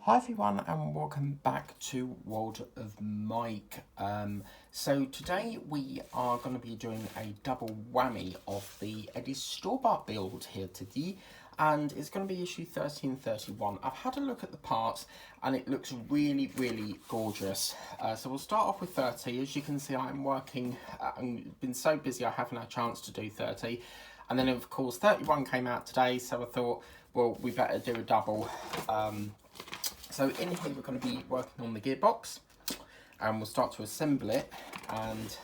Hi everyone and welcome back to World of Mike. So today we are going to be doing a double whammy of the Stobart build here today, and it's going to be issue 1331. I've had a look at the parts and it looks really gorgeous. So we'll start off with 30. As you can see, I'm working, I've been so busy I haven't had a chance to do 30. And then of course 31 came out today, so I thought, well, we better do a double. So in here we're going to be working on the gearbox, and we'll start to assemble it, and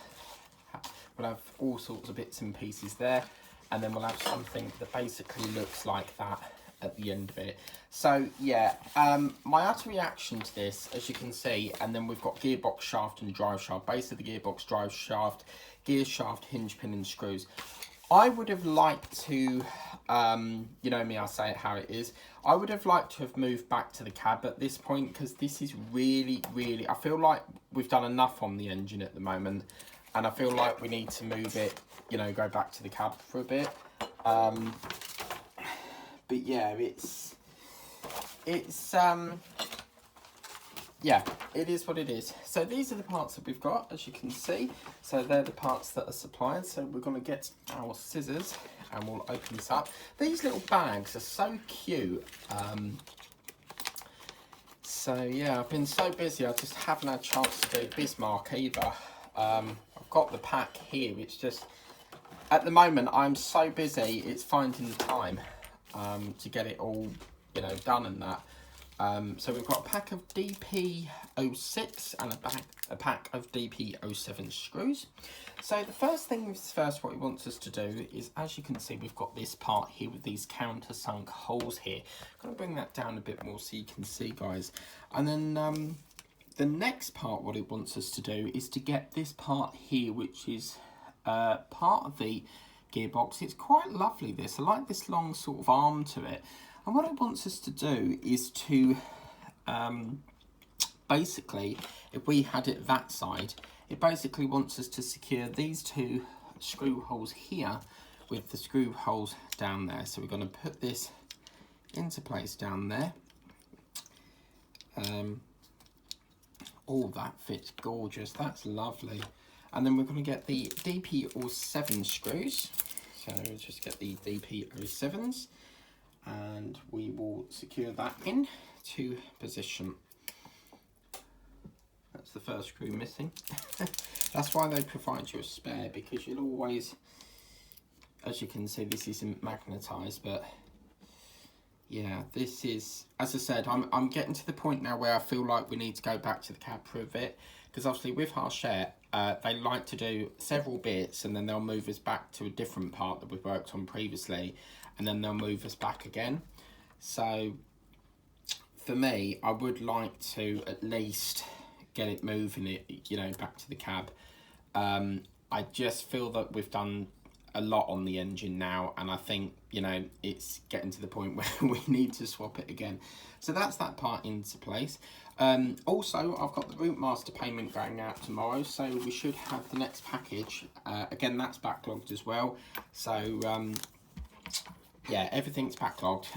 we'll have all sorts of bits and pieces there, and then we'll have something that basically looks like that at the end of it. So yeah, my utter reaction to this, as you can see, and then we've got gearbox shaft and drive shaft, base of the gearbox, drive shaft, gear shaft, hinge pin and screws. I would have liked to, you know me, I'll say it how it is. I would have liked to have moved back to the cab at this point, because this is really, I feel like we've done enough on the engine at the moment, and I feel like we need to move it, you know, go back to the cab for a bit. But yeah, yeah, it is what it is. So these are the parts that we've got, as you can see. So they're the parts that are supplied. So we're going to get our scissors and we'll open this up. These little bags are so cute. So yeah, I've been so busy, I just haven't had a chance to do Bismarck either. I've got the pack here. It's just, at the moment, I'm so busy, it's finding the time to get it all, you know, done and that. So we've got a pack of DP06 and a pack of DP07 screws. So the first things first, what he wants us to do is, as you can see, we've got this part here with these countersunk holes here. I'm going to bring that down a bit more so you can see, guys. And then the next part, what it wants us to do is to get this part here, which is part of the gearbox. It's quite lovely, this. I like this long sort of arm to it. And what it wants us to do is to, basically, if we had it that side, it basically wants us to secure these two screw holes here with the screw holes down there. So we're going to put this into place down there. Oh, that fits gorgeous. That's lovely. And then we're going to get the DP07 screws. So we'll just get the DP07s. And we will secure that in to position. That's the first screw missing. That's why they provide you a spare, because you'll always, as you can see, this isn't magnetised, but yeah, this is, as I said, I'm getting to the point now where I feel like we need to go back to the cab for a bit, because obviously with Hachette, they like to do several bits and then they'll move us back to a different part that we've worked on previously, and then they'll move us back again. So for me, I would like to at least get it moving, it, you know, back to the cab. I just feel that we've done a lot on the engine now, and I think, you know, it's getting to the point where we need to swap it again. So that's that part into place. Also, I've got the Routemaster payment going out tomorrow, so we should have the next package. Again, that's backlogged as well. So yeah, everything's backlogged.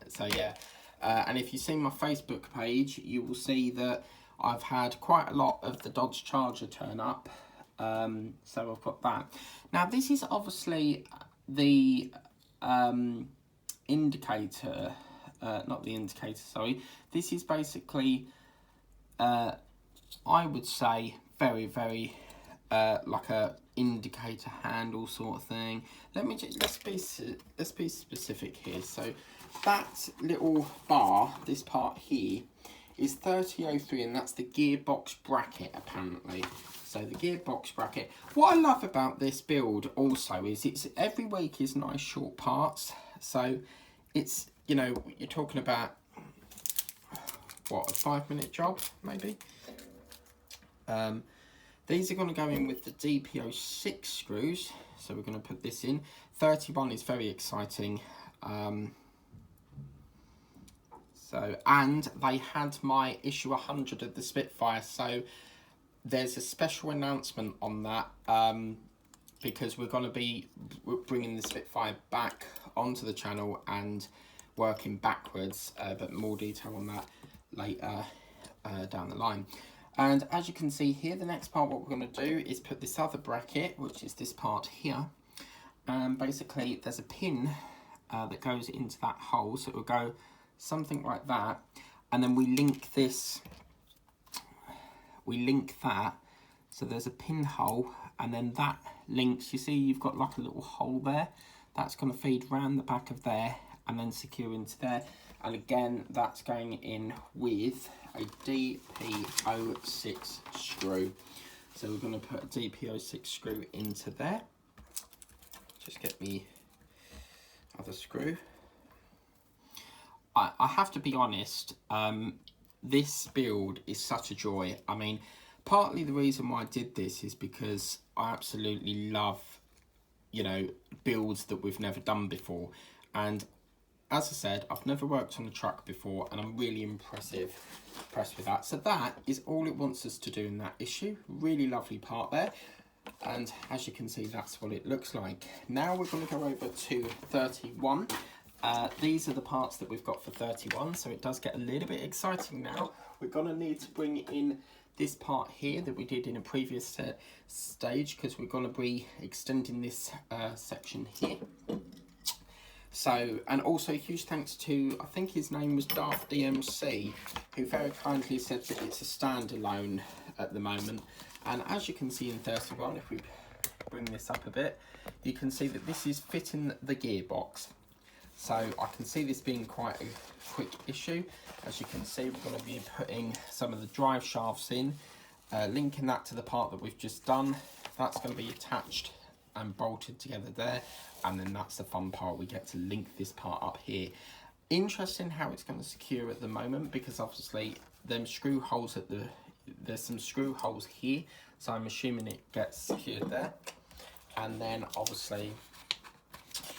So yeah, and if you see my Facebook page, you will see that I've had quite a lot of the Dodge Charger turn up. So I've got that. Now this is obviously the indicator, not the indicator, sorry. This is basically, I would say, very like a indicator handle sort of thing. Let's be specific here. So that little bar, this part here, is 3003, and that's the gearbox bracket apparently. So the gearbox bracket. What I love about this build also is it's every week is nice short parts. So it's, you know, you're talking about what, a 5-minute job maybe. These are going to go in with the DP06 screws, so we're going to put this in. 31 is very exciting. So, and they had my issue 100 of the Spitfire, so there's a special announcement on that, because we're going to be bringing the Spitfire back onto the channel, and working backwards, but more detail on that later down the line. And as you can see here, the next part, what we're going to do is put this other bracket, which is this part here. And basically there's a pin that goes into that hole, so it will go something like that. And then we link this, that. So there's a pinhole, and then that links, you see you've got like a little hole there. That's going to feed round the back of there and then secure into there. And again, that's going in with a DP06 screw. So we're going to put a DP06 screw into there. Just get me other screw. I have to be honest, this build is such a joy. I mean, partly the reason why I did this is because I absolutely love, you know, builds that we've never done before. And as I said, I've never worked on a truck before, and I'm really impressed with that. So that is all it wants us to do in that issue. Really lovely part there. And as you can see, that's what it looks like. Now we're going to go over to 31. These are the parts that we've got for 31, so it does get a little bit exciting now. We're going to need to bring in this part here that we did in a previous stage, because we're going to be extending this section here. So, and also huge thanks to, I think his name was Daft DMC, who very kindly said that it's a standalone at the moment. And as you can see in 31, if we bring this up a bit, you can see that this is fitting the gearbox. So I can see this being quite a quick issue. As you can see, we're going to be putting some of the drive shafts in, linking that to the part that we've just done. That's going to be attached and bolted together there, and then that's the fun part, we get to link this part up here. Interesting how it's going to secure at the moment, because obviously them screw holes at there's some screw holes here, so I'm assuming it gets secured there. And then obviously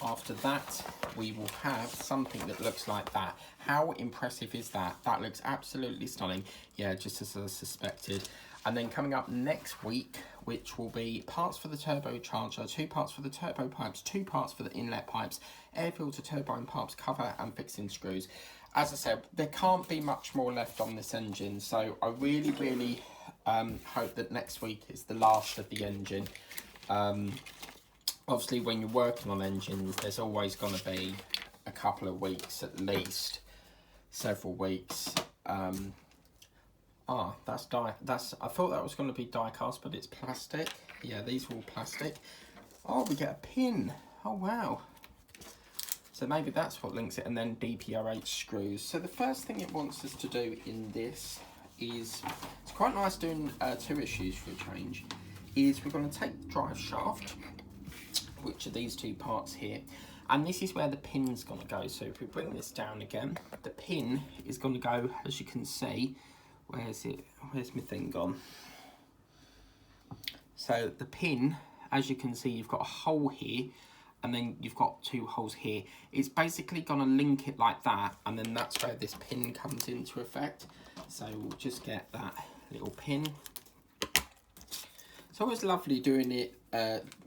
after that we will have something that looks like that. How impressive is that? That looks absolutely stunning. Yeah, just as I suspected. And then coming up next week, which will be parts for the turbocharger, 2 parts for the turbo pipes, 2 parts for the inlet pipes, air filter turbine pipes, cover and fixing screws. As I said, there can't be much more left on this engine, so I really hope that next week is the last of the engine. Obviously when you're working on engines, there's always going to be a couple of weeks at least, several weeks. That's I thought that was going to be die cast, but it's plastic. Yeah, these are all plastic. Oh, we get a pin. Oh wow. So maybe that's what links it, and then DP08 screws. So the first thing it wants us to do in this is, it's quite nice doing 2 issues for a change, is we're going to take the drive shaft, which are these 2 parts here, and this is where the pin's going to go. So if we bring this down again, the pin is going to go, as you can see, where's my thing gone? So the pin, as you can see, you've got a hole here, and then you've got 2 holes here. It's basically going to link it like that, and then that's where this pin comes into effect. So we'll just get that little pin. It's always lovely doing it,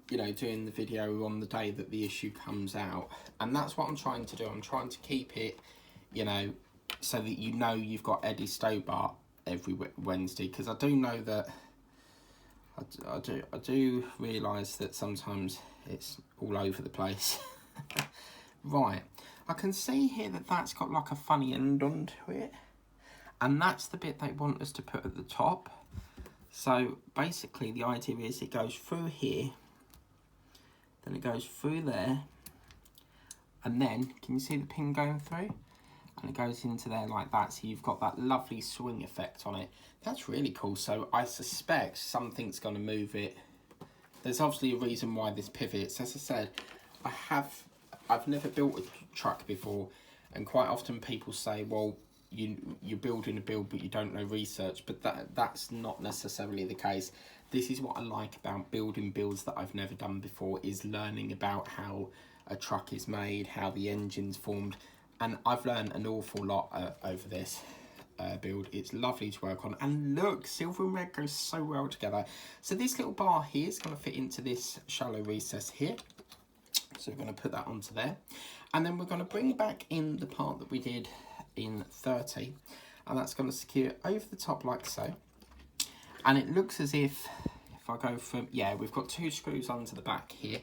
you know, doing the video on the day that the issue comes out, and that's what I'm trying to do. I'm trying to keep it, you know, so that you know you've got Eddie Stobart every Wednesday, because I do know that I do realise that sometimes it's all over the place. Right, I can see here that that's got like a funny end onto it, and that's the bit they want us to put at the top. So basically the idea is it goes through here, then it goes through there, and then can you see the pin going through? And it goes into there like that, so you've got that lovely swing effect on it. That's really cool. So I suspect something's going to move it. There's obviously a reason why this pivots. As I said, I've never built a truck before, and quite often people say, well, you're building a build but you don't know research, but that's not necessarily the case. This is what I like about building builds that I've never done before, is learning about how a truck is made, how the engine's formed. And I've learned an awful lot over this build. It's lovely to work on. And look, silver and red goes so well together. So this little bar here is going to fit into this shallow recess here. So we're going to put that onto there. And then we're going to bring back in the part that we did in 30. And that's going to secure over the top like so. And it looks as if I go from, yeah, we've got 2 screws onto the back here.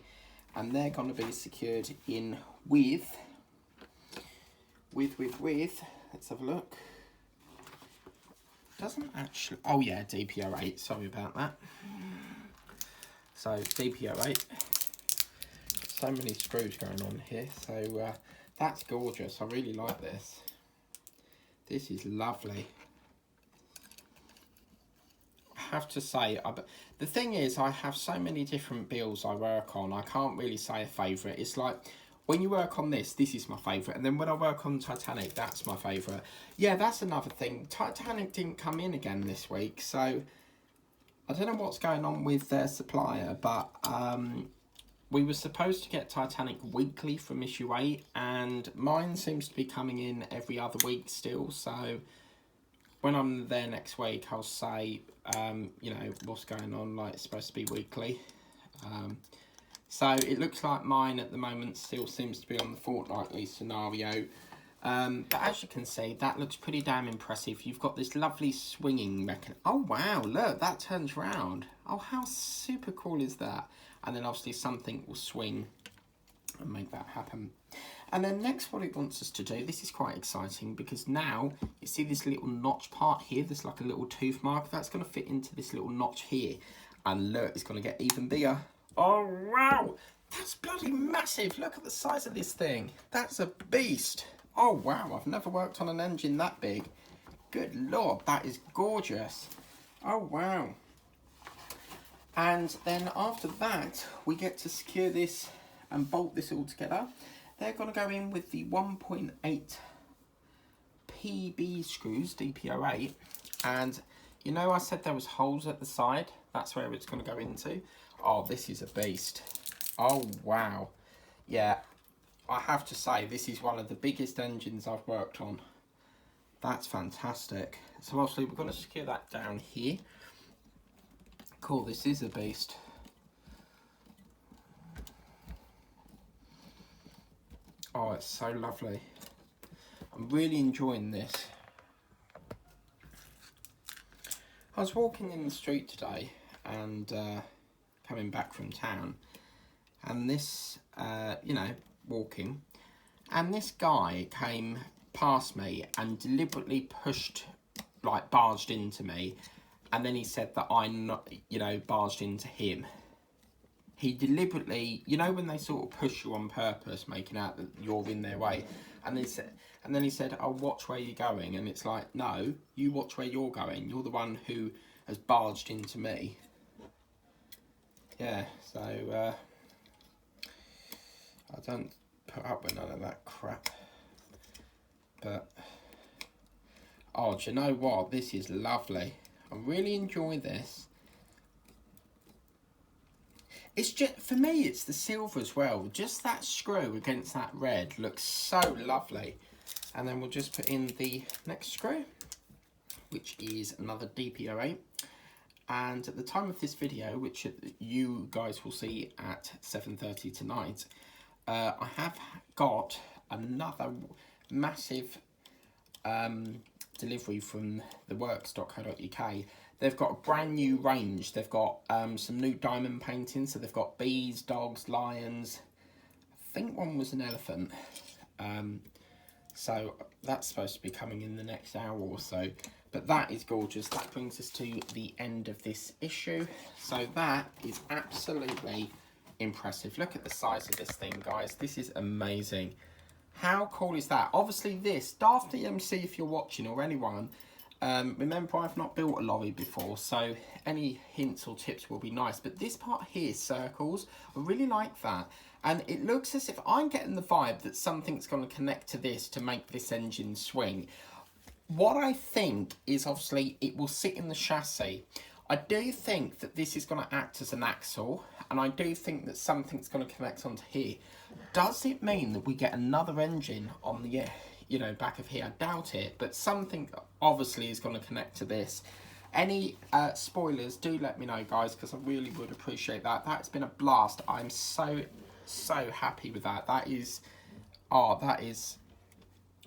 And they're going to be secured in with, let's have a look. Doesn't actually, oh yeah, DPO8, sorry about that. So DPO8, so many screws going on here, so that's gorgeous. I really like this. This is lovely. I have to say, the thing is, I have so many different builds I work on, I can't really say a favourite. It's like, when you work on this is my favourite, and then when I work on Titanic, that's my favourite. Yeah, that's another thing. Titanic didn't come in again this week, so I don't know what's going on with their supplier, but we were supposed to get Titanic weekly from issue 8, and mine seems to be coming in every other week still, so when I'm there next week, I'll say, you know, what's going on, like it's supposed to be weekly. So it looks like mine at the moment still seems to be on the fortnightly scenario. But as you can see, that looks pretty damn impressive. You've got this lovely swinging mechanism. Oh, wow, look, that turns round. Oh, how super cool is that? And then obviously something will swing and make that happen. And then next what it wants us to do, this is quite exciting because now you see this little notch part here, there's like a little tooth mark, that's going to fit into this little notch here. And look, it's going to get even bigger. Oh, wow, that's bloody massive. Look at the size of this thing. That's a beast. Oh, wow, I've never worked on an engine that big. Good Lord, that is gorgeous. Oh, wow. And then after that, we get to secure this and bolt this all together. They're going to go in with the 1.8 PB screws, DPO8. And you know I said there was holes at the side? That's where it's going to go into. Oh, this is a beast. Oh, wow. Yeah, I have to say, this is one of the biggest engines I've worked on. That's fantastic. So obviously we're going to secure that down here. Cool, this is a beast. Oh, it's so lovely. I'm really enjoying this. I was walking in the street today and coming back from town, and this, you know, walking, and this guy came past me and deliberately pushed, like barged into me, and then he said that I not, you know, barged into him. He deliberately, you know, when they sort of push you on purpose, making out that you're in their way, and then he said, "Oh, watch where you're going," and it's like, no, you watch where you're going. You're the one who has barged into me. Yeah, so I don't put up with none of that crap. But oh, do you know what? This is lovely. I really enjoy this. It's just, for me, it's the silver as well. Just that screw against that red looks so lovely. And then we'll just put in the next screw, which is another DPO8. And at the time of this video, which you guys will see at 7:30 tonight, I have got another massive delivery from theworks.co.uk. They've got a brand new range. They've got some new diamond paintings. So they've got bees, dogs, lions. I think one was an elephant. So that's supposed to be coming in the next hour or so. But that is gorgeous. That brings us to the end of this issue. So that is absolutely impressive. Look at the size of this thing, guys. This is amazing. How cool is that? Obviously this, Daft DMC, if you're watching, or anyone, remember I've not built a lorry before, so any hints or tips will be nice. But this part here, circles, I really like that. And it looks as if I'm getting the vibe that something's going to connect to this to make this engine swing. What I think is obviously it will sit in the chassis. I do think that this is going to act as an axle, and I do think that something's going to connect onto here. Does it mean that we get another engine on the, you know, back of here? I doubt it, but something obviously is going to connect to this. Any spoilers, do let me know, guys, because I really would appreciate that. That's been a blast. I'm so happy with that. That is Oh, that is...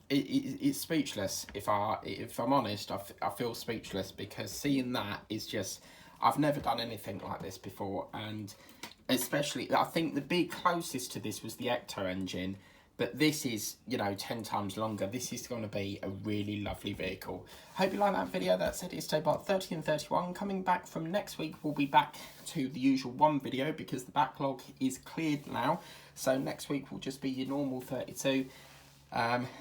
it's speechless. If I'm honest, I feel speechless, because seeing that is just... I've never done anything like this before, and especially, I think the big closest to this was the Ecto engine, but this is, you know, 10 times longer. This is going to be a really lovely vehicle. Hope you like that video. That's it. It's Stobart 30 and 31. Coming back from next week, we'll be back to the usual one video because the backlog is cleared now. So next week will just be your normal 32.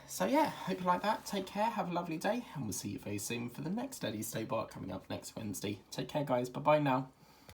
So yeah, hope you like that. Take care, have a lovely day, and we'll see you very soon for the next Eddie Stobart coming up next Wednesday. Take care, guys. Bye bye now.